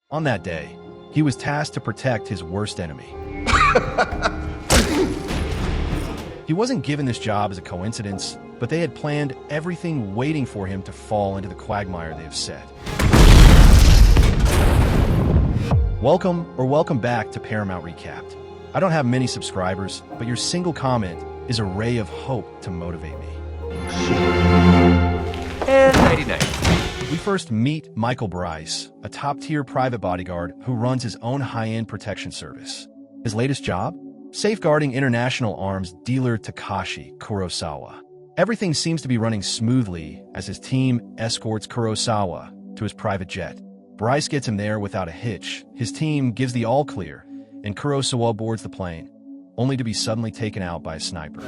On that day, he was tasked to protect his worst enemy. He wasn't given this job as a coincidence, but they had planned everything waiting for him to fall into the quagmire they have set. Welcome back to Paramount Recapped. I don't have many subscribers, but your single comment is a ray of hope to motivate me. And 99. We first meet Michael Bryce, a top-tier private bodyguard who runs his own high-end protection service. His latest job? Safeguarding international arms dealer Takashi Kurosawa. Everything seems to be running smoothly as his team escorts Kurosawa to his private jet. Bryce gets him there without a hitch. His team gives the all-clear, and Kurosawa boards the plane, only to be suddenly taken out by a sniper.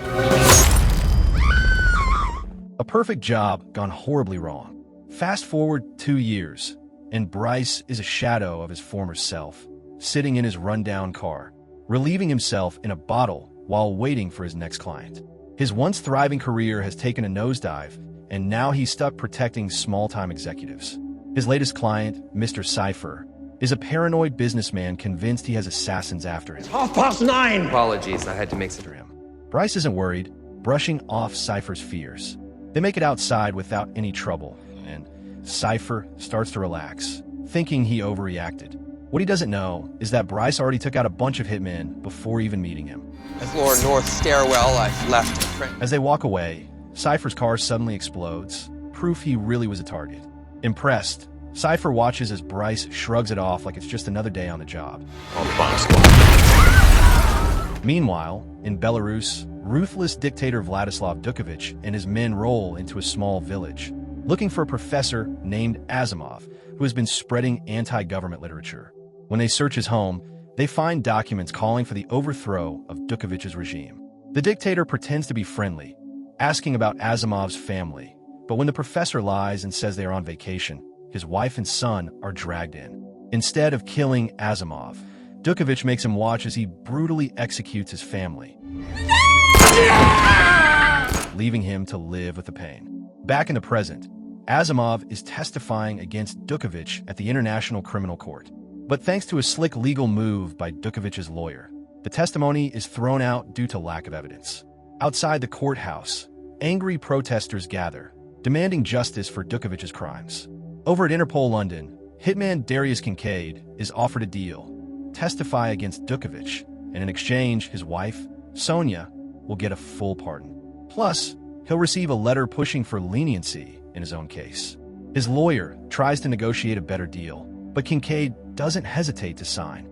A perfect job gone horribly wrong. Fast forward 2 years, and Bryce is a shadow of his former self, sitting in his rundown car, relieving himself in a bottle while waiting for his next client. His once thriving career has taken a nosedive, and now he's stuck protecting small-time executives. His latest client, Mr. Cypher, is a paranoid businessman convinced he has assassins after him. It's 9:30. Apologies, I had to make After him. Bryce isn't worried, brushing off Cypher's fears. They make it outside without any trouble, and Cypher starts to relax, thinking he overreacted. What he doesn't know is that Bryce already took out a bunch of hitmen before even meeting him. Floor north stairwell, I've left a print. As they walk away, Cypher's car suddenly explodes, proof he really was a target. Impressed, Cypher watches as Bryce shrugs it off like it's just another day on the job. Meanwhile, in Belarus, ruthless dictator Vladislav Dukovich and his men roll into a small village, looking for a professor named Asimov, who has been spreading anti-government literature. When they search his home, they find documents calling for the overthrow of Dukovich's regime. The dictator pretends to be friendly, asking about Asimov's family, but when the professor lies and says they are on vacation, his wife and son are dragged in. Instead of killing Asimov, Dukovich makes him watch as he brutally executes his family, leaving him to live with the pain. Back in the present, Asimov is testifying against Dukovich at the International Criminal Court. But thanks to a slick legal move by Dukovich's lawyer, the testimony is thrown out due to lack of evidence. Outside the courthouse, angry protesters gather, demanding justice for Dukovich's crimes. Over at Interpol London, hitman Darius Kincaid is offered a deal: testify against Dukovich, and in exchange, his wife, Sonia, will get a full pardon. Plus, he'll receive a letter pushing for leniency in his own case. His lawyer tries to negotiate a better deal, but Kincaid doesn't hesitate to sign.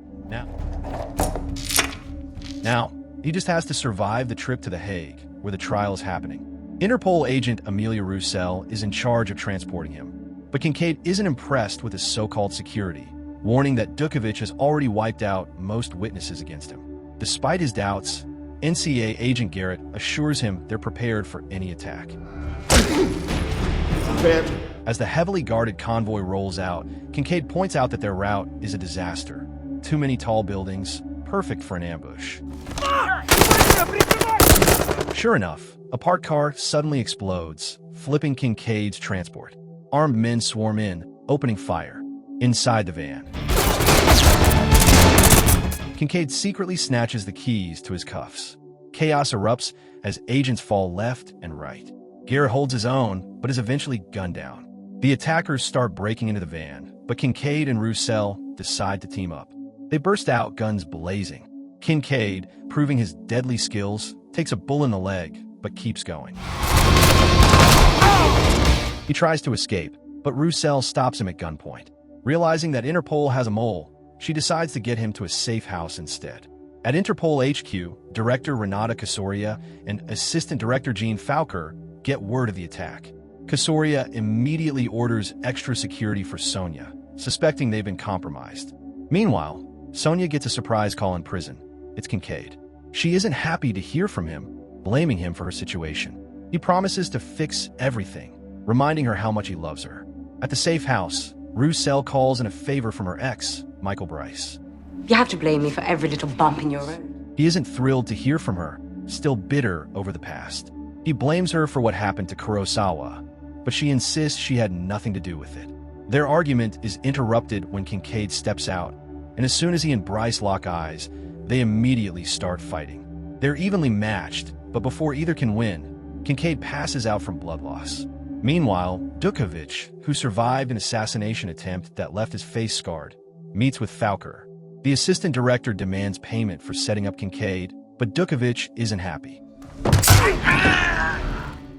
Now, he just has to survive the trip to The Hague, where the trial is happening. Interpol agent Amelia Roussel is in charge of transporting him, but Kincaid isn't impressed with his so-called security, warning that Dukovich has already wiped out most witnesses against him. Despite his doubts, NCA agent Garrett assures him they're prepared for any attack. As the heavily guarded convoy rolls out, Kincaid points out that their route is a disaster. Too many tall buildings, perfect for an ambush. Sure enough, a parked car suddenly explodes, flipping Kincaid's transport. Armed men swarm in, opening fire. Inside the van, Kincaid secretly snatches the keys to his cuffs. Chaos erupts as agents fall left and right. Garrett holds his own, but is eventually gunned down. The attackers start breaking into the van, but Kincaid and Roussel decide to team up. They burst out, guns blazing. Kincaid, proving his deadly skills, takes a bullet in the leg, but keeps going. He tries to escape, but Roussel stops him at gunpoint. Realizing that Interpol has a mole, she decides to get him to a safe house instead. At Interpol HQ, Director Renata Casoria and Assistant Director Jean Fowker get word of the attack. Casoria immediately orders extra security for Sonia, suspecting they've been compromised. Meanwhile, Sonia gets a surprise call in prison. It's Kincaid. She isn't happy to hear from him, blaming him for her situation. He promises to fix everything, reminding her how much he loves her. At the safe house, Roussel calls in a favor from her ex, Michael Bryce. You have to blame me for every little bump in your road. He isn't thrilled to hear from her, still bitter over the past. He blames her for what happened to Kurosawa, but she insists she had nothing to do with it. Their argument is interrupted when Kincaid steps out, and as soon as he and Bryce lock eyes, they immediately start fighting. They're evenly matched, but before either can win, Kincaid passes out from blood loss. Meanwhile, Dukovic, who survived an assassination attempt that left his face scarred, meets with Fowker. The assistant director demands payment for setting up Kincaid, but Dukovic isn't happy.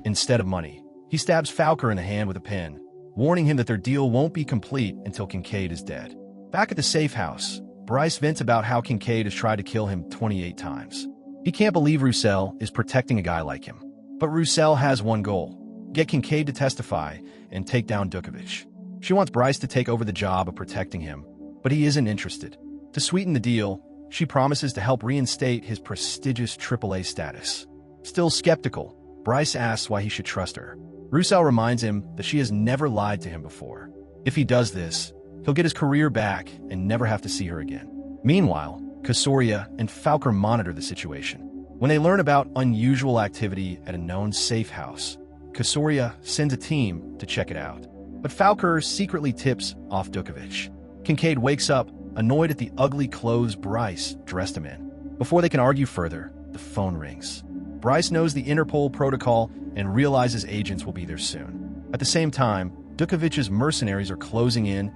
Instead of money, he stabs Fowker in the hand with a pen, warning him that their deal won't be complete until Kincaid is dead. Back at the safe house, Bryce vents about how Kincaid has tried to kill him 28 times. He can't believe Roussel is protecting a guy like him. But Roussel has one goal: get Kincaid to testify and take down Dukovic. She wants Bryce to take over the job of protecting him, but he isn't interested. To sweeten the deal, she promises to help reinstate his prestigious AAA status. Still skeptical, Bryce asks why he should trust her. Roussel reminds him that she has never lied to him before. If he does this, he'll get his career back and never have to see her again. Meanwhile, Kasoria and Fowker monitor the situation. When they learn about unusual activity at a known safe house, Kasoria sends a team to check it out. But Fowker secretly tips off Dukovic. Kincaid wakes up, annoyed at the ugly clothes Bryce dressed him in. Before they can argue further, the phone rings. Bryce knows the Interpol protocol and realizes agents will be there soon. At the same time, Dukovic's mercenaries are closing in,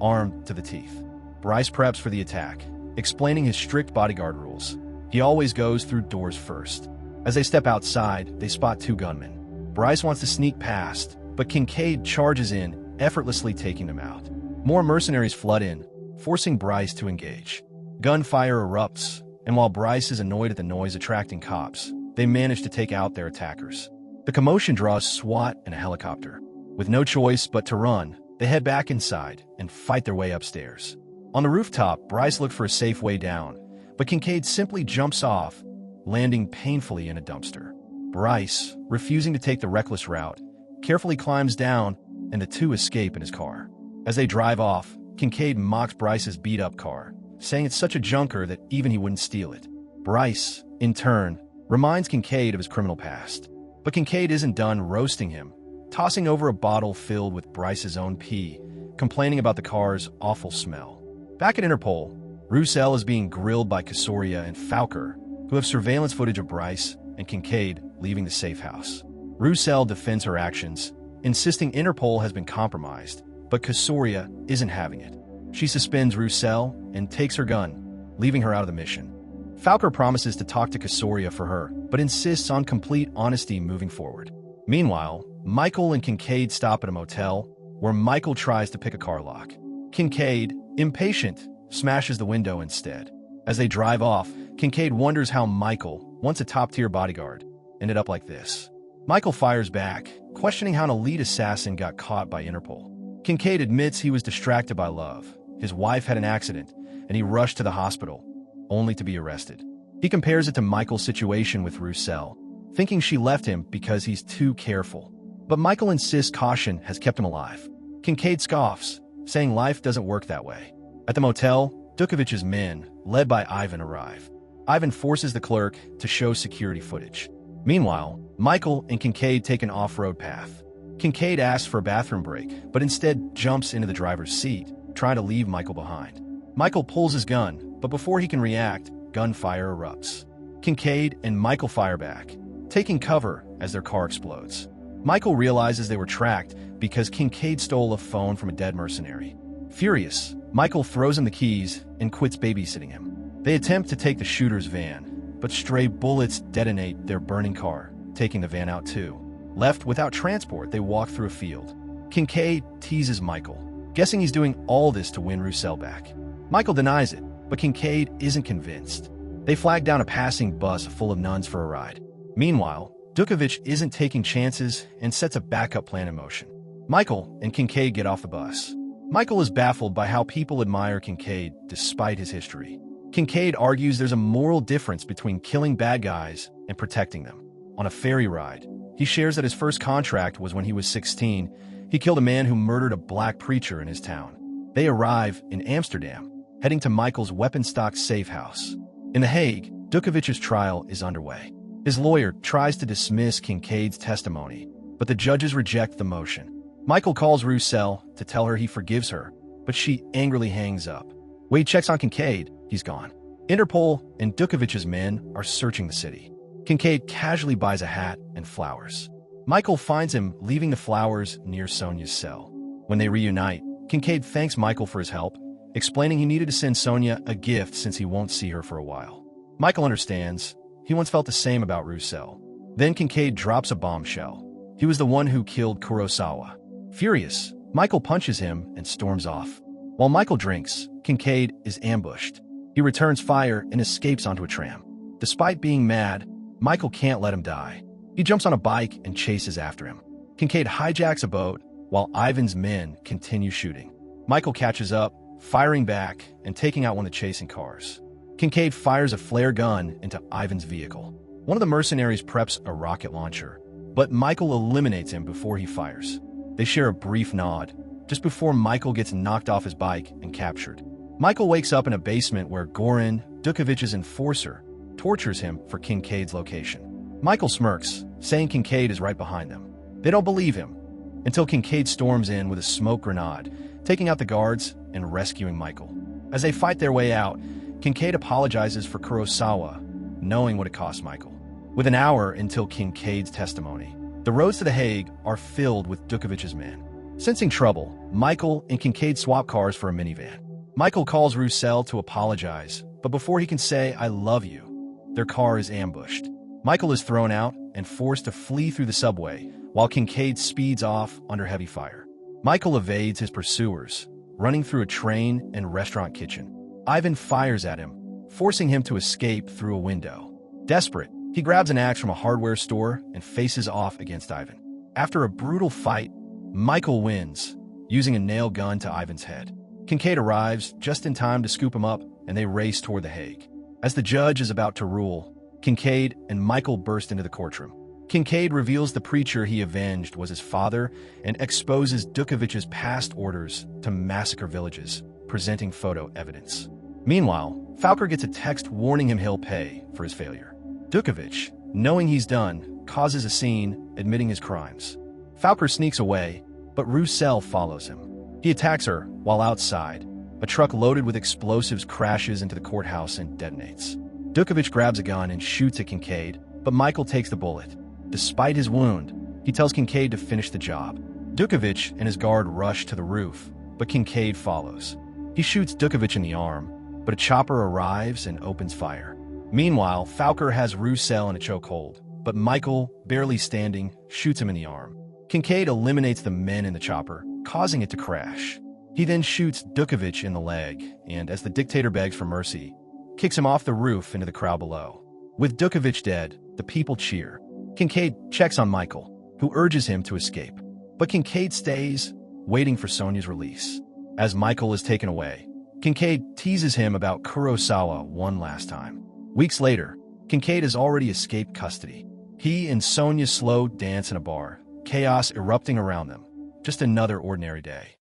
armed to the teeth. Bryce preps for the attack, explaining his strict bodyguard rules. He always goes through doors first. As they step outside, they spot two gunmen. Bryce wants to sneak past, but Kincaid charges in, effortlessly taking them out. More mercenaries flood in, forcing Bryce to engage. Gunfire erupts, and while Bryce is annoyed at the noise attracting cops, they manage to take out their attackers. The commotion draws SWAT and a helicopter. With no choice but to run, they head back inside and fight their way upstairs. On the rooftop, Bryce looked for a safe way down, but Kincaid simply jumps off, landing painfully in a dumpster. Bryce, refusing to take the reckless route, carefully climbs down, and the two escape in his car. As they drive off, Kincaid mocks Bryce's beat-up car, saying it's such a junker that even he wouldn't steal it. Bryce, in turn, reminds Kincaid of his criminal past. But Kincaid isn't done roasting him, tossing over a bottle filled with Bryce's own pee, complaining about the car's awful smell. Back at Interpol, Roussel is being grilled by Kasoria and Fowker, who have surveillance footage of Bryce and Kincaid leaving the safe house. Roussel defends her actions, insisting Interpol has been compromised, but Kasoria isn't having it. She suspends Roussel and takes her gun, leaving her out of the mission. Fowker promises to talk to Kasoria for her, but insists on complete honesty moving forward. Meanwhile, Michael and Kincaid stop at a motel, where Michael tries to pick a car lock. Kincaid, impatient, smashes the window instead. As they drive off, Kincaid wonders how Michael, once a top-tier bodyguard, ended up like this. Michael fires back, questioning how an elite assassin got caught by Interpol. Kincaid admits he was distracted by love. His wife had an accident, and he rushed to the hospital, only to be arrested. He compares it to Michael's situation with Roussel, thinking she left him because he's too careful. But Michael insists caution has kept him alive. Kincaid scoffs, saying life doesn't work that way. At the motel, Dukovic's men, led by Ivan, arrive. Ivan forces the clerk to show security footage. Meanwhile, Michael and Kincaid take an off-road path. Kincaid asks for a bathroom break, but instead jumps into the driver's seat, trying to leave Michael behind. Michael pulls his gun, but before he can react, gunfire erupts. Kincaid and Michael fire back, taking cover as their car explodes. Michael realizes they were tracked because Kincaid stole a phone from a dead mercenary. Furious, Michael throws him the keys and quits babysitting him. They attempt to take the shooter's van, but stray bullets detonate their burning car, taking the van out too. Left without transport, they walk through a field. Kincaid teases Michael, guessing he's doing all this to win Roussel back. Michael denies it, but Kincaid isn't convinced. They flag down a passing bus full of nuns for a ride. Meanwhile, Dukovic isn't taking chances and sets a backup plan in motion. Michael and Kincaid get off the bus. Michael is baffled by how people admire Kincaid despite his history. Kincaid argues there's a moral difference between killing bad guys and protecting them. On a ferry ride, he shares that his first contract was when he was 16. He killed a man who murdered a black preacher in his town. They arrive in Amsterdam, heading to Michael's weapon-stocked safe house. In The Hague, Dukovic's trial is underway. His lawyer tries to dismiss Kincaid's testimony, but the judges reject the motion. Michael calls Roussel to tell her he forgives her, but she angrily hangs up. Wade checks on Kincaid. He's gone. Interpol and Dukovich's men are searching the city. Kincaid casually buys a hat and flowers. Michael finds him leaving the flowers near Sonia's cell. When they reunite, Kincaid thanks Michael for his help, explaining he needed to send Sonia a gift since he won't see her for a while. Michael understands. He once felt the same about Roussel. Then Kincaid drops a bombshell. He was the one who killed Kurosawa. Furious, Michael punches him and storms off. While Michael drinks, Kincaid is ambushed. He returns fire and escapes onto a tram. Despite being mad, Michael can't let him die. He jumps on a bike and chases after him. Kincaid hijacks a boat while Ivan's men continue shooting. Michael catches up, firing back and taking out one of the chasing cars. Kincaid fires a flare gun into Ivan's vehicle. One of the mercenaries preps a rocket launcher, but Michael eliminates him before he fires. They share a brief nod, just before Michael gets knocked off his bike and captured. Michael wakes up in a basement where Goran, Dukovich's enforcer, tortures him for Kincaid's location. Michael smirks, saying Kincaid is right behind them. They don't believe him, until Kincaid storms in with a smoke grenade, taking out the guards and rescuing Michael. As they fight their way out, Kincaid apologizes for Kurosawa, knowing what it cost Michael. With an hour until Kincaid's testimony, the roads to The Hague are filled with Dukovich's men. Sensing trouble, Michael and Kincaid swap cars for a minivan. Michael calls Roussel to apologize, but before he can say, "I love you," their car is ambushed. Michael is thrown out and forced to flee through the subway, while Kincaid speeds off under heavy fire. Michael evades his pursuers, running through a train and restaurant kitchen. Ivan fires at him, forcing him to escape through a window. Desperate, he grabs an axe from a hardware store and faces off against Ivan. After a brutal fight, Michael wins, using a nail gun to Ivan's head. Kincaid arrives just in time to scoop him up, and they race toward The Hague. As the judge is about to rule, Kincaid and Michael burst into the courtroom. Kincaid reveals the preacher he avenged was his father and exposes Dukovich's past orders to massacre villages, presenting photo evidence. Meanwhile, Falker gets a text warning him he'll pay for his failure. Dukovich, knowing he's done, causes a scene, admitting his crimes. Falker sneaks away, but Roussel follows him. He attacks her while outside. A truck loaded with explosives crashes into the courthouse and detonates. Dukovich grabs a gun and shoots at Kincaid, but Michael takes the bullet. Despite his wound, he tells Kincaid to finish the job. Dukovich and his guard rush to the roof, but Kincaid follows. He shoots Dukovich in the arm, but a chopper arrives and opens fire. Meanwhile, Falker has Roussel in a chokehold, but Michael, barely standing, shoots him in the arm. Kincaid eliminates the men in the chopper, causing it to crash. He then shoots Dukovich in the leg, and as the dictator begs for mercy, kicks him off the roof into the crowd below. With Dukovich dead, the people cheer. Kincaid checks on Michael, who urges him to escape. But Kincaid stays, waiting for Sonia's release. As Michael is taken away, Kincaid teases him about Kurosawa one last time. Weeks later, Kincaid has already escaped custody. He and Sonia slow dance in a bar, chaos erupting around them. Just another ordinary day.